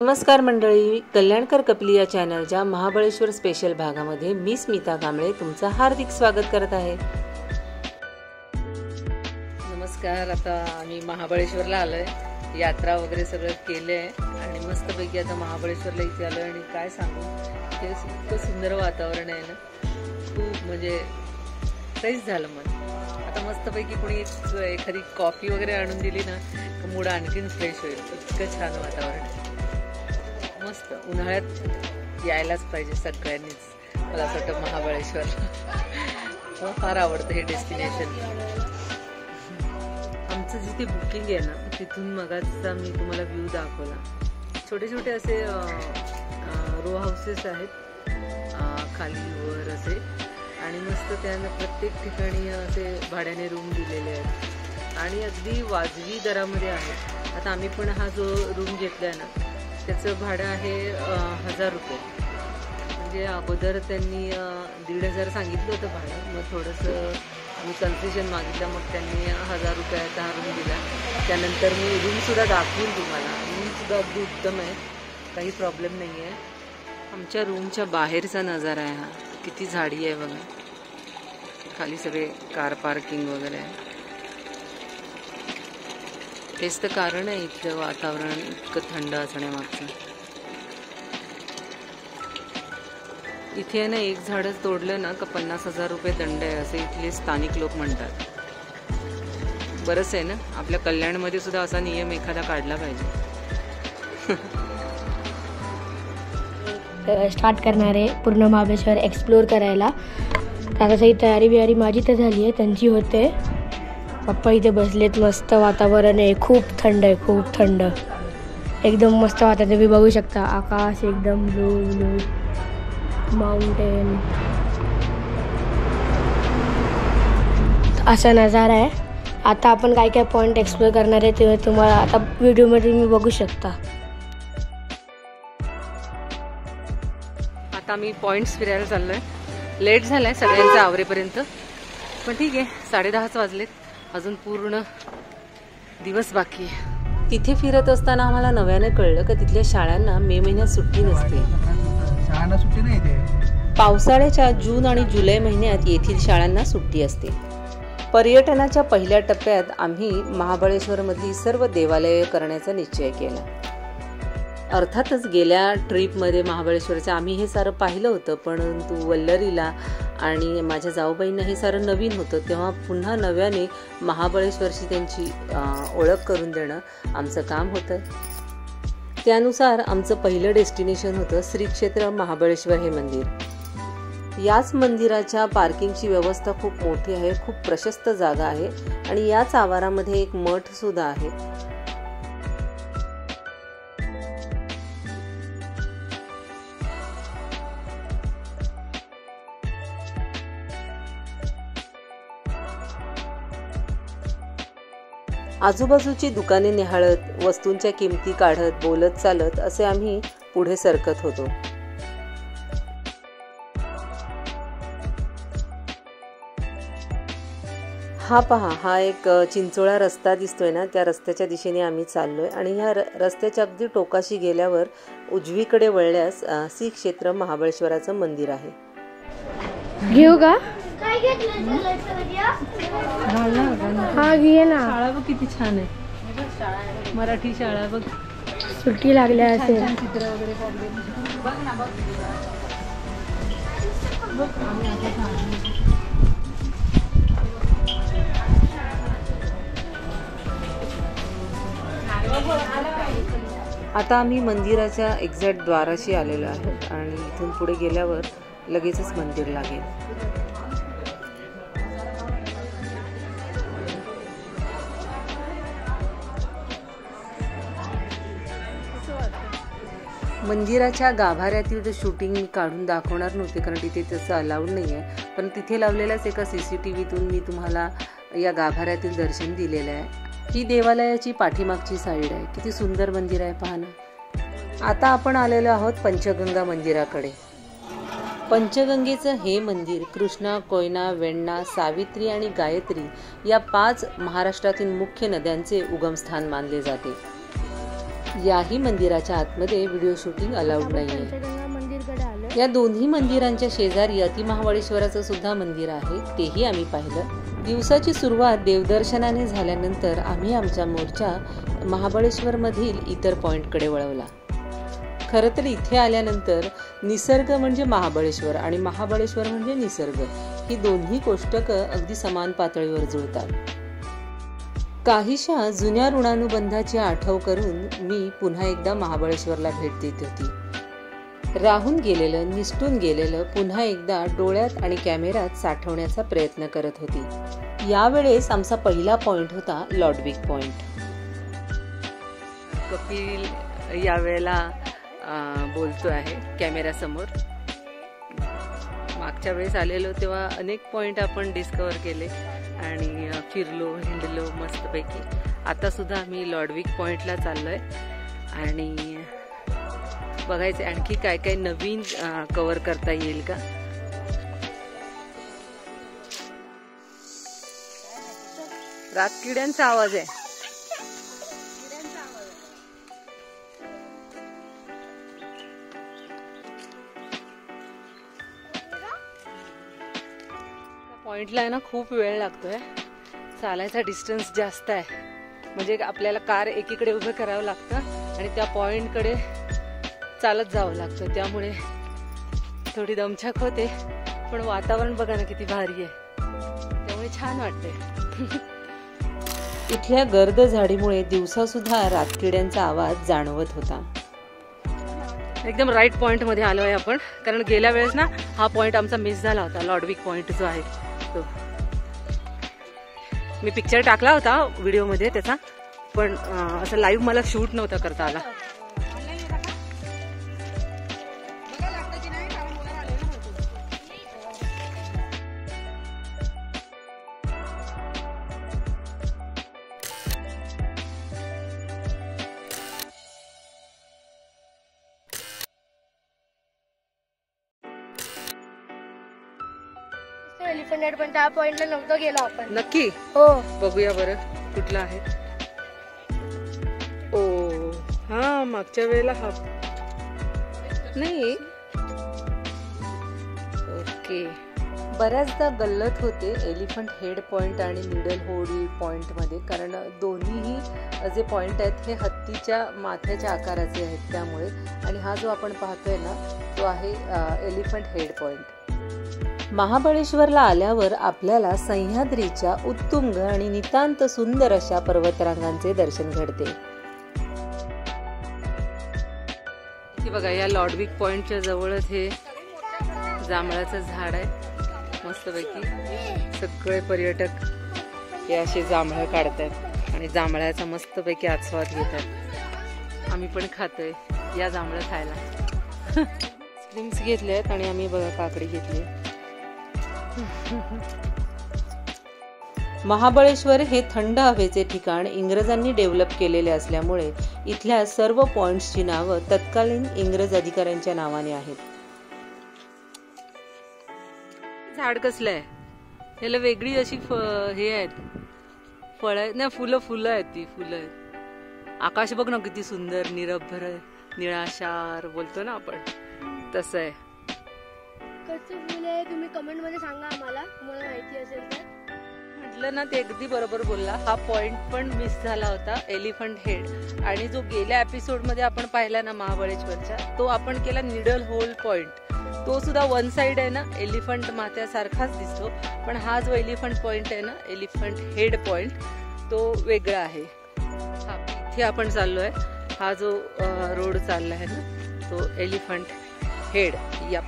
नमस्कार मंडळी, कल्याणकर कपिल या चॅनलच्या महाबळेश्वर स्पेशल भागामध्ये मी स्मिता कांबळे तुमचं हार्दिक स्वागत करत आहे। नमस्कार। आता आम्ही महाबळेश्वरला आलोय, यात्रा वगैरे सगळं केलंय आणि मस्तपैकी आता महाबळेश्वरला इथे आलोय आणि काय सांगू, इथे इतकं सुंदर वातावरण आहे ना, खूप म्हणजे फ्रेश झालं मन। आता मस्तपैकी कोणी एखादी कॉफी वगैरे आणून दिली ना तर मूड आणखीन फ्रेश होईल, इतकं छान वातावरण आहे। मस्त उन्हाळ्यात यायलाच पाहिजे सगळ्यांनीच। मला असं वाटतं महाबळेश्वर मला फार आवडतं हे डेस्टिनेशन। आमचं जिथे बुकिंग आहे ना तिथून मगाचा मी तुम्हाला व्ह्यू दाखवला। छोटे छोटे असे रो हाऊसेस आहेत, खाली वर असे, आणि मस्त त्यांना प्रत्येक ठिकाणी असे भाड्याने रूम दिलेले आहेत आणि अगदी वाजवी दरामध्ये आहे। आता आम्ही पण हा जो रूम घेतलाय ना त्याचं भाडं आहे 1000 रुपये। म्हणजे अगोदर त्यांनी 1500 सांगितलं होतं भाडं, मग थोडंसं मी कन्सेशन मागितलं, मग त्यांनी 1000 रुपयाचा हा रूम दिला। त्यानंतर मी रूमसुद्धा दाखवून तुम्हाला, रूमसुद्धा अगदी उत्तम आहे, काही प्रॉब्लेम नाही आहे। आमच्या रूमच्या बाहेरचा नजारा आहे हा, किती झाडी आहे बघा, खाली सगळे कार पार्किंग वगैरे आहे। तेच तर कारण आहे इथलं वातावरण इतकं थंड असण्यामागचं। इथे ना एक झाडच तोडलं ना का 50,000 रुपये दंड आहे, असे इथले स्थानिक लोक म्हणतात। बरंच आहे ना, आपल्या कल्याणमध्ये सुद्धा असा नियम एखादा काढला पाहिजे। स्टार्ट करणार आहे पूर्ण महाबळेश्वर एक्सप्लोर करायला। आता सही तयारी बियारी माझी तर झाली आहे, त्यांची होते। पप्पा इथे बसलेत, मस्त वातावरण आहे, खूप थंड आहे, खूप थंड, एकदम मस्त वातावरण। तुम्ही बघू शकता आकाश एकदम ब्लू ब्लू, माउंटेन, असा नजारा आहे। आता आपण काय काय पॉईंट एक्सप्लोर करणार आहे ते तुम्हाला आता व्हिडिओमध्ये तुम्ही बघू शकता। आता मी पॉइंट्स फिरायला चाललोय, लेट झालाय सगळ्यांचं आवरेपर्यंत, पण ठीक आहे, 10:30 वाजलेत, अजून पूर्ण दिवस बाकी आहे। तिथे फिरत असताना आम्हाला नव्याने कळलं की तिथल्या शाळांना मे महिन्यात सुट्टी नसते। शाळांना सुट्टी नाही इथे। पावसाळ्याच्या जून आणि जुलै महिन्यात येथील शाळांना सुट्टी असते। पर्यटनाच्या पहिल्या टप्प्यात आम्ही महाबळेश्वरमधली सर्व देवालये करण्याचा निश्चय केला। अर्थातच गेल्या ट्रिपमध्ये महाबळेश्वरचं आम्ही हे सारं पाहिलं होतं, परंतु वल्लरीला आणि माझ्या जाऊबाईंना हे सारं नवीन होतं, तेव्हा पुन्हा नव्याने महाबळेश्वरची त्यांची ओळख करून देणं आमचं काम होतं। त्यानुसार आमचं पहिलं डेस्टिनेशन होतं श्री क्षेत्र महाबळेश्वर हे मंदिर। याच मंदिराच्या पार्किंगची व्यवस्था खूप मोठी आहे, खूप प्रशस्त जागा आहे आणि याच आवारामध्ये एक मठ सुद्धा आहे। आजूबाजूची दुकाने निहाळत, वस्तूंच्या किमती काढत, बोलत चालत असे आम्ही पुढे सरकत होतो। हा पहा, हा एक चिंचोळा रस्ता दिसतोय ना, त्या रस्त्याच्या दिशेने आम्ही चाललोय आणि ह्या रस्त्याच्या अगदी टोकाशी गेल्यावर उजवीकडे वळल्यास श्री क्षेत्र महाबळेश्वराचं मंदिर आहे। घेऊ का? हा घे ना। शाळा बघ किती छान आहे, मराठी शाळा बघ, सुट्टी लागल्या असेल। चित्र वगैरे काढले बघ ना, बघ आता आम्ही मंदिराच्या एक्झॅक्ट द्वाराशी आलेलो आहोत आणि इथून पुढे गेल्यावर लगेचच मंदिर लागेल। मंदिराच्या गाभाऱ्यातील शूटिंग मी काढून दाखवणार नव्हते, कारण तिथे तसं अलाउड नाही आहे, पण तिथे लावलेल्याच एका CCTVतून मी तुम्हाला या गाभाऱ्यातील दर्शन दिलेलं आहे। ही देवालयाची पाठीमागची साईड आहे, किती सुंदर मंदिर आहे पहा ना। आता आपण आलेलो आहोत पंचगंगा मंदिराकडे। पंचगंगेचं हे मंदिर कृष्णा, कोयना, वेण्णा, सावित्री आणि गायत्री या 5 महाराष्ट्रातील मुख्य नद्यांचे उगमस्थान मानले जाते। याही मंदिराच्या आतमध्ये व्हिडिओ शूटिंग अलाउड नाहीये. पंचगंगा मंदिरकडे आलो. या दोन्ही मंदिरांच्या शेजारी अतिमहाबळेश्वराचं सुद्धा मंदिर आहे, तेही आम्ही पाहिलं. दिवसाची सुरुवात देवदर्शनाने झाल्यानंतर आम्ही आमचा मोर्चा महाबळेश्वरमधील इतर पॉइंटकडे वळवला. खरं तर इथे आल्यानंतर निसर्ग म्हणजे महाबळेश्वर आणि महाबळेश्वर म्हणजे निसर्ग, ही दोन्ही कोष्टकं अगदी समान पातळीवर जुळतात. काहीशा जुन्या ऋणानुबंधाची आठव करून मी पुन्हा एकदा महाबळेश्वरला भेट देत होती. राहून गेलेलं, निसटून गेलेलं पुन्हा एकदा डोळ्यात आणि कॅमेऱ्यात साठवण्याचा प्रयत्न करत होती. यावेळेस आमचा पहिला पॉइंट होता लॉडविक पॉइंट. कपिल यावेळेला बोलतो आहे कॅमेऱ्यासमोर. मागच्या वेळेस आलेलो तेव्हा अनेक पॉइंट आपण डिस्कवर केले आणि फिरलो हिंडलो मस्तपैकी. आता सुद्धा आम्ही लॉडविक पॉइंटला चाललोय आणि बघायचं आणखी काय काय नवीन कव्हर करता येईल का. रातकिड्यांचा आवाज आहे. पॉइंटला आहे ना खूप वेळ लागतोय. चालायचा डिस्टन्स जास्त आहे, म्हणजे आपल्याला कार एकीकडे उभं करावं लागतं आणि त्या पॉइंटकडे चालत जावं लागतं. त्यामुळे थोडी दमछाक होते, पण वातावरण बघा ना किती भारी आहे, त्यामुळे छान वाटते. इथल्या गर्द झाडीमुळे दिवसा सुद्धा रातकिड्यांचा आवाज जाणवत होता. एकदम राईट पॉइंट मध्ये आलोय आपण, कारण गेल्या वेळेस ना हा पॉइंट आमचा मिस झाला होता. लॉडविक पॉइंट जो आहे तो मी पिक्चर टाकला होता व्हिडिओ मध्ये त्याचा, पण असं लाईव्ह मला शूट नव्हता करता आला. एलिफंट हेड पण त्या पॉइंटला नव्हतं गेलो आपण. नक्की हो बघूया बरं कुठला आहे. ओ हा मागच्या वेळेला हा नाही. ओके. बऱ्याचदा गल्लत होते एलिफंट हेड पॉइंट आणि मिडल होल पॉइंट मध्ये, कारण दोन्हीही जे पॉइंट आहेत हे हत्तीच्या माथ्याच्या आकाराचे आहेत त्यामुळे. आणि हा जो आपण पाहतोय ना तो आहे एलिफंट हेड पॉइंट. महाबळेश्वरला आल्यावर आपल्याला सह्याद्रीच्या उत्तुंग आणि नितांत सुंदर अशा पर्वतरांगांचे दर्शन घडते. बघा या लॉडविक पॉइंटच्या जवळच हे जांभळाचं झाड आहे. मस्तपैकी सगळे पर्यटक हे असे जांभळं काढतात आणि जांभळाचा मस्तपैकी आस्वाद घेतात. आम्ही पण खातोय या जांभळं खायला. स्प्रिंग्स घेतले आहेत आणि आम्ही बघा काकडी घेतली. महाबळेश्वर हे थंड हवेचे ठिकाण इंग्रजांनी डेव्हलप केलेले असल्यामुळे इथल्या सर्व पॉइंट्सची नावं तत्कालीन इंग्रज अधिकाऱ्यांच्या नावाने आहेत. झाड कसलं आहे, याला वेगळी अशी हे आहेत फळ आहेत ना, फुलं आहेत. ती फुलं आहेत. आकाश बघ ना किती सुंदर निरभ्र निळाशार बोलतो ना आपण, तसं आहे. कसं फुल आहे तुम्ही कमेंट मध्ये सांगा आम्हाला, तुम्हाला माहिती असेल तर. म्हटलं ना ते अगदी बरोबर बोलला. हा पॉइंट पण मिस झाला होता एलिफंट हेड, आणि जो गेल्या एपिसोड मध्ये आपण पाहिला ना महाबळेश्वरच्या, तो आपण केला मिडल होल पॉइंट. तो सुद्धा वन साइड आहे ना एलिफंट माथ्यासारखाच दिसतो, पण हा जो एलिफंट पॉइंट आहे ना एलिफंट हेड पॉइंट तो वेगळा आहे. इथे आपण चाललोय, हा जो रोड चालला आहे ना तो एलिफंट हेड या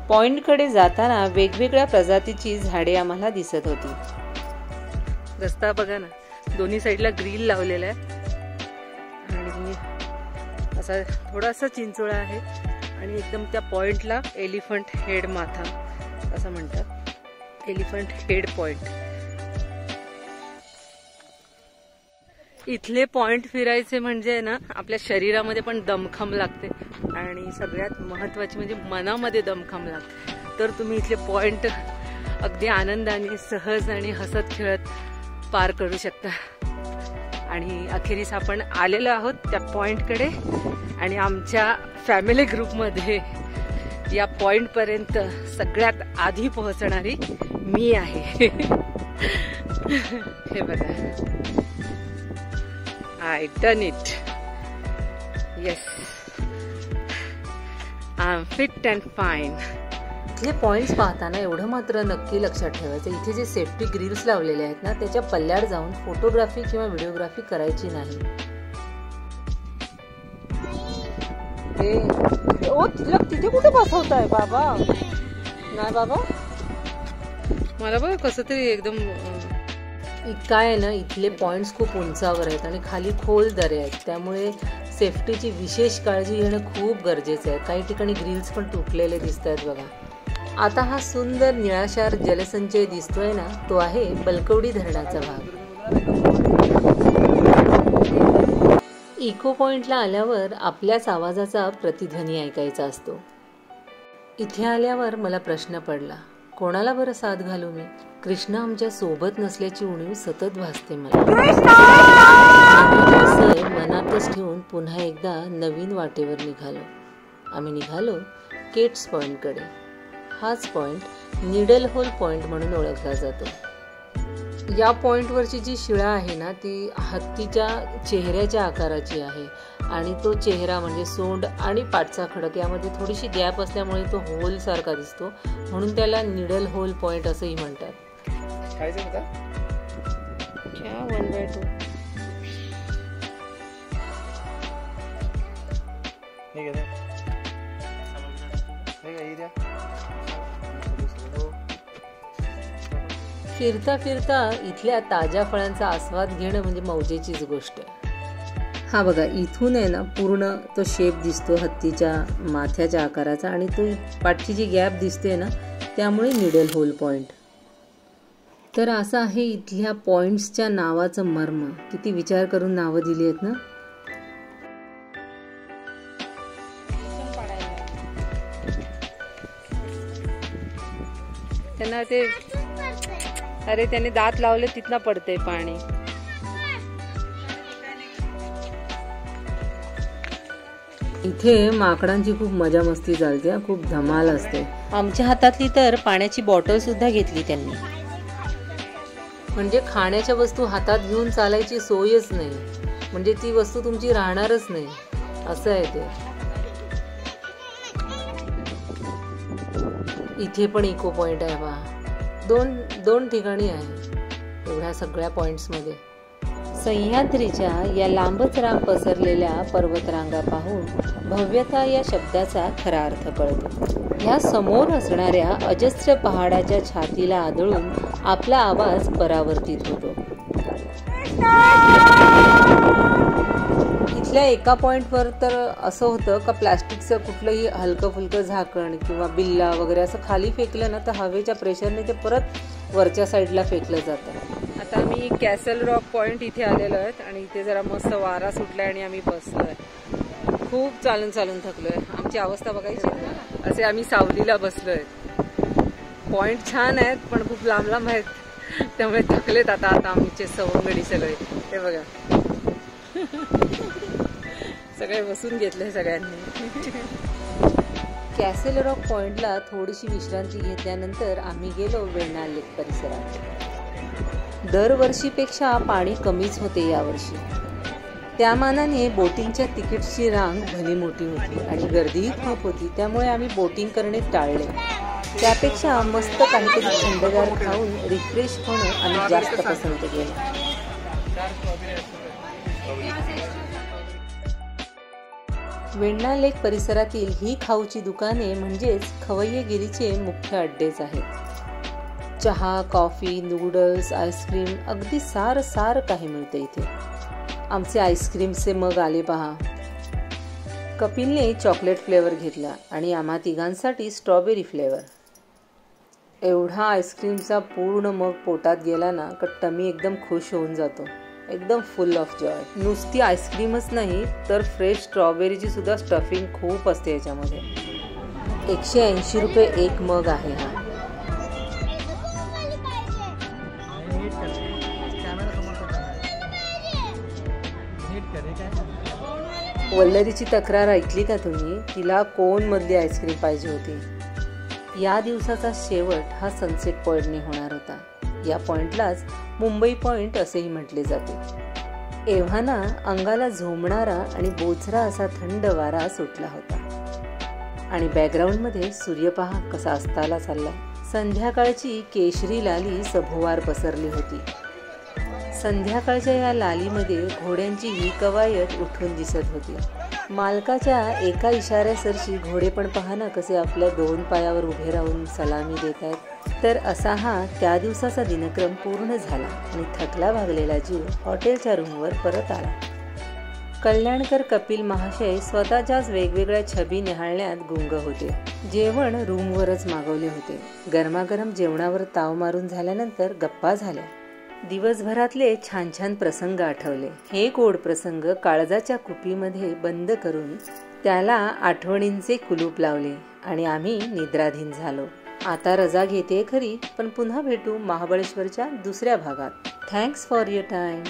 पॉइंटकडे जाताना वेगवेगळ्या प्रजातीची झाडे आम्हाला दिसत होती. रस्ता बघा ना, दोन्ही साईडला ग्रिल लावलेला आहे आणि असा थोडासा चिंचोळा आहे आणि एकदम त्या पॉइंटला एलिफंट हेड माथा असं म्हणतात, एलिफंट हेड पॉइंट. इथले पॉइंट फिरायचे म्हणजे ना आपल्या शरीरामध्ये पण दमखम लागते आणि सगळ्यात महत्वाची म्हणजे मनामध्ये दमखम लागते. तर तुम्ही इथले पॉइंट अगदी आनंदाने सहज आणि हसत खेळत पार करू शकता. आणि अखेरीस आपण आलेलो आहोत त्या पॉईंटकडे. आणि आमच्या फॅमिली ग्रुपमध्ये या पॉईंटपर्यंत सगळ्यात आधी पोहोचणारी मी आहे. हे बघा, I done it. Yes, I am fit and fine. इथले पॉईंट्स पाहताना एवढं मात्र नक्की लक्षात ठेवायचं, इथे जे सेफ्टी ग्रिल्स लावलेले आहेत ना, त्याच्या पल्ल्यावर जाऊन फोटोग्राफी किंवा व्हिडिओग्राफी करायची नाही. तिथे कुठे बसवताय बाबा? नाही बाबा, मला बघ कसं तरी एकदम काय आहे ना, इथले पॉइंट्स खूप उंचावर आहेत आणि खाली खोल दरे आहेत, त्यामुळे सेफ्टीची विशेष काळजी घेणं खूप गरजेचं आहे. काही ठिकाणी ग्रिल्स पण तुटलेले दिसत आहेत बघा. आता हा सुंदर निळाशार जलसंचय दिसतोय ना, तो आहे बलकवडी धरणाचा भाग. इको पॉइंटला आल्यावर आपल्याच आवाजाचा प्रतिध्वनी ऐकायचा असतो. इथे आल्यावर मला प्रश्न पडला, कोणाला बरं साथ घालू मी? कृष्णा आमच्या सोबत नसल्याची उणीव सतत भासते मला. मनातच ठेवून पुन्हा एकदा नवीन वाटेवर निघालो. आम्ही निघालो केट्स पॉइंटकडे. हाच पॉइंट निडल होल पॉइंट म्हणून ओळखला जातो. या पॉइंटवरची जी शिळा आहे ना, ती हत्तीच्या चेहऱ्याच्या आकाराची आहे आणि तो चेहरा म्हणजे सोंड आणि पाठचा खडक यामध्ये थोडीशी गॅप असल्यामुळे तो होल सारखा दिसतो, म्हणून त्याला निडल होल पॉइंट असंही म्हणतात. फिरता फिरता इथल्या ताज्या फळांचा आस्वाद घेणं म्हणजे मौजेचीच गोष्ट आहे. हा बघा, इथून आहे ना पूर्ण तो शेप दिसतो हत्तीच्या माथ्याच्या आकाराचा आणि तो पाठची जी गॅप दिसते ना, त्यामुळे निडल होल पॉइंट. तर असं आहे इथल्या पॉइंट्सच्या नावाचं मर्म. किती विचार करून नावं दिली आहेत ना. त्यांना ते, अरे त्याने दात लावले तिथनं पडते पाणी. इथे माकडांची खूप मजा मस्ती चालते, खूप धमाल असते. आमच्या हातातली तर पाण्याची बॉटल सुद्धा घेतली त्यांनी. म्हणजे खाण्याच्या वस्तू हातात घेऊन चालायची सोयच नाही, म्हणजे ती वस्तू तुमची राहणारच नाही, असं आहे ते. इथे पण इको पॉइंट आहे बा. दोन ठिकाणी आहे एवढ्या सगळ्या पॉइंट्समध्ये. सह्याद्रीच्या या लांबच रांग पसरलेल्या पर्वतरांगा पाहून भव्यता या शब्दाचा खरा अर्थ कळतो. या समोर असणाऱ्या अजस्र पहाडाच्या छातीला आदळून आपला आवाज परावर्तित होतो. इथल्या एका पॉइंटवर तर असं होतं का प्लॅस्टिकचं कुठलंही हलकं फुलकं झाकण किंवा बिल्ला वगैरे असं खाली फेकलं ना, तर हवेच्या प्रेशरने ते परत वरच्या साईडला फेकलं जातं. आता आम्ही कॅसल रॉक पॉइंट इथे आलेलो आहेत आणि इथे जरा मस्त वारा सुटलाय आणि आम्ही बसलोय. खूप चालून थकलोय. आमची अवस्था बघायची असे आम्ही सावलीला बसलोय. पॉइंट छान आहेत पण खूप लांब लांब आहेत, त्यामुळे थकलेत आता आमचे सवंगडी सगळे. हे बघा, सगळे बसून घेतले सगळ्यांनी. कॅसल रॉक पॉइंटला थोडीशी विश्रांती घेतल्यानंतर आम्ही गेलो वेण्णा लेक परिसरात. दरवर्षीपेक्षा पाणी कमीच होते यावर्षी. त्या मानाने बोटिंगच्या तिकीटची रांग भली मोठी होती आणि गर्दीही खूप होती, त्यामुळे आम्ही बोटिंग करणे टाळले. त्यापेक्षा मस्त काहीतरी थंडगार खाऊन रिफ्रेश होणं आम्ही जास्त पसंत केलं. वेण्णा लेक परिसरातील ही खाऊची दुकाने म्हणजेच खवय्येगिरीचे मुख्य अड्डेच आहेत. चहा, कॉफी, नूडल्स, आईस्क्रीम अगदी सारं काही मिळते इथे. आमचे आईस्क्रीमचे मग आले पहा. कपिलने चॉकलेट फ्लेवर घेतला आणि आम्हा तिघांसाठी स्ट्रॉबेरी फ्लेवर. एवढा आईस्क्रीमचा पूर्ण मग पोटात गेला ना का टमी एकदम खुश होऊन जातो, एकदम फुल ऑफ जॉय. नुसती आईस्क्रीमच नाही तर फ्रेश स्ट्रॉबेरीची सुद्धा स्टफिंग खूप असते याच्यामध्ये. 180 रुपये एक मग आहे हा. वल्लरीची तक्रार ऐकली का तुम्ही? तिला कोनमधली आईस्क्रीम पाहिजे होती. या दिवसाचा शेवट हा सनसेट पॉइंटने होणार होता. या पॉइंटलाच मुंबई पॉइंट असेही म्हटले जाते. एव्हाना अंगाला झोंबणारा आणि बोचरा असा थंड वारा सुटला होता आणि बॅकग्राऊंडमध्ये सूर्य पहा कसा अस्ताला चाललाय. संध्याकाळची केशरी लाली सभोवार पसरली होती. संध्याकाळच्या या लालीमध्ये घोड्यांची ही कवायत उठून दिसत होती. मालकाच्या एका इशाऱ्यासरशी घोडे पण पहा कसे आपल्या 2 पायावर उभे राहून सलामी देत आहेत. तर असा हा त्या दिवसाचा दिनक्रम पूर्ण झाला आणि थकला भागलेला जीव हॉटेलच्या रूमवर परत आला. कल्याणकर कपिल महाशय स्वतःच्याच वेगवेगळ्या छबी निहाळण्यात गुंग होते. जेवण रूमवरच मागवले होते. गरमागरम जेवणावर ताव मारून झाल्यानंतर गप्पा झाल्या. दिवसभरातले छान छान प्रसंग आठवले. हे गोड प्रसंग काळजाच्या कुपीमध्ये बंद करून त्याला आठवणींचे कुलूप लावले आणि आम्ही निद्राधीन झालो. आता रजा घेते खरी, पण पुन्हा भेटू महाबळेश्वरच्या दुसऱ्या भागात. Thanks for your time.